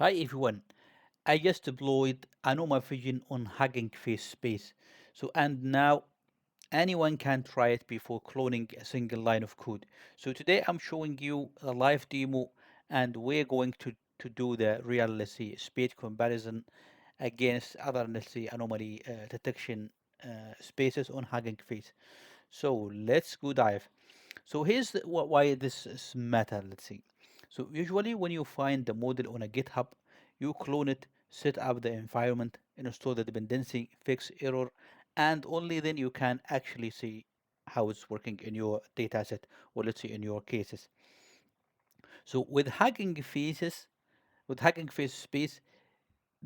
Hi everyone. I just deployed AnomaVision on Hugging Face space. And now anyone can try it before cloning a single line of code. So today I'm showing you a live demo and we're going to do the real, let's see, speed comparison against other, let's see, anomaly detection spaces on Hugging Face. So let's go dive. So here's why this is matter, let's see. So usually when you find the model on a GitHub, you clone it, set up the environment, install the dependency, fix error, and only then you can actually see how it's working in your dataset, or let's say in your cases. So with Hugging Face space,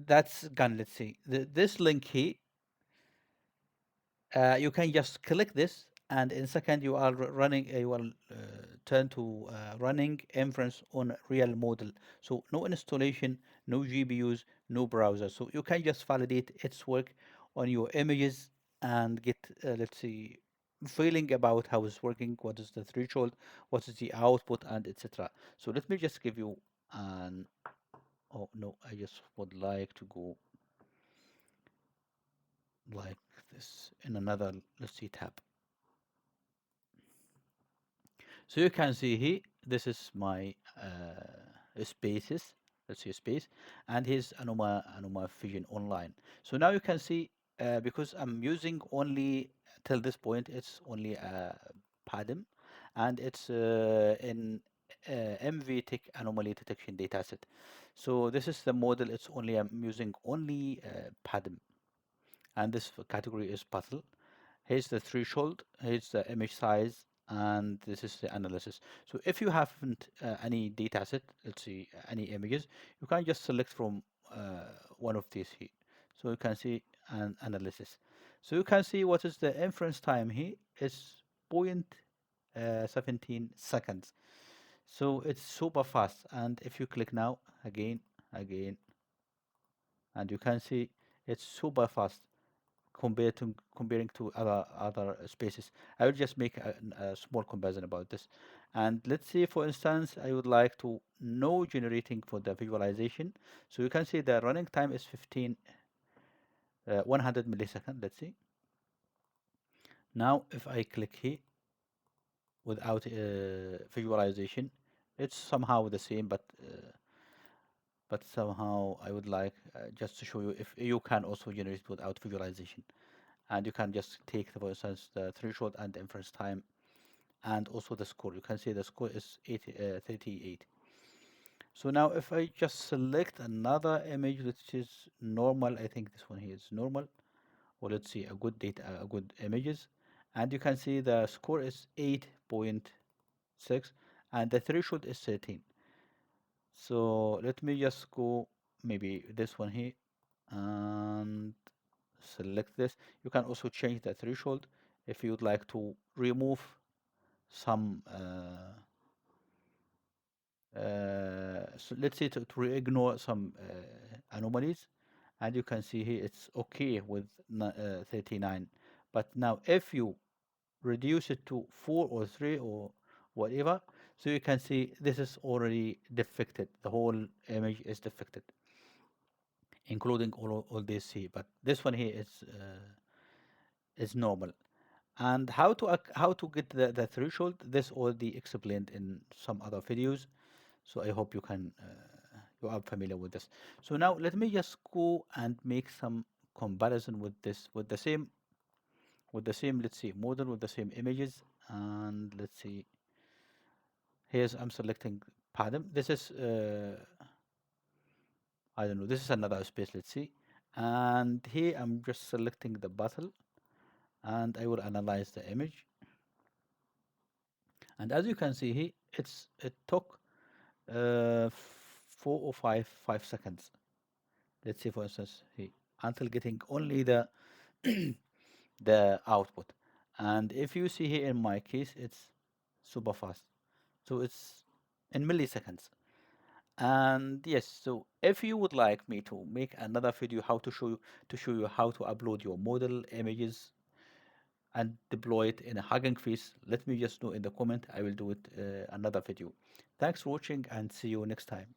that's gone, let's see. This link here, you can just click this, and in second you are running, you will turn to running inference on real model. So no installation, no GPUs, no browser. So you can just validate its work on your images and get, let's see, feeling about how it's working, what is the threshold, what is the output, and etc. So let me just give you an, oh no, I just would like to go like this in another, let's see, tab. So you can see here, this is my spaces, let's see space, and here's Anoma Vision Online. So now you can see, because I'm using only, till this point, it's only PADM, and it's in MV anomaly detection dataset. So this is the model, it's only, I'm using only PADM, and this category is puzzle. Here's the threshold, here's the image size, and this is the analysis. So if you haven't any data set, let's see, any images, you can just select from one of these here. So you can see an analysis. So you can see what is the inference time here. It's 0.17 seconds. So it's super fast. And if you click now, again, and you can see it's super fast comparing to other spaces. I will just make a small comparison about this. And let's say, for instance, I would like to know generating for the visualization. So you can see the running time is 100 millisecond. Let's see. Now, if I click here without visualization, it's somehow the same, but somehow I would like just to show you if you can also generate without visualization. And you can just take, for instance, the threshold and the inference time, and also the score. You can see the score is 38. So now if I just select another image which is normal, I think this one here is normal, or let's see, a good data, a good images, and you can see the score is 8.6, and the threshold is 13. So let me just go maybe this one here and select this. You can also change the threshold if you would like to remove some so let's say to ignore some anomalies, and you can see here it's okay with 39. But now if you reduce it to 4 or 3 or whatever, so you can see this is already defected, the whole image is defected, including all this here, but this one here is normal. And how to get the threshold, this already explained in some other videos. So I hope you are familiar with this. So now let me just go and make some comparison with this, with the same, let's see, model, with the same images. And let's see, here's, I'm selecting pattern. This is I don't know, this is another space, let's see. And here I'm just selecting the battle, and I will analyze the image. And as you can see here, it took 4 or 5 seconds. Let's say, for instance, here, until getting only the output. And if you see here in my case, it's super fast. So it's in milliseconds. And yes, so if you would like me to make another video how to show you how to upload your model images and deploy it in a Hugging Face, let me just know in the comment. I will do it another video. Thanks for watching, and see you next time.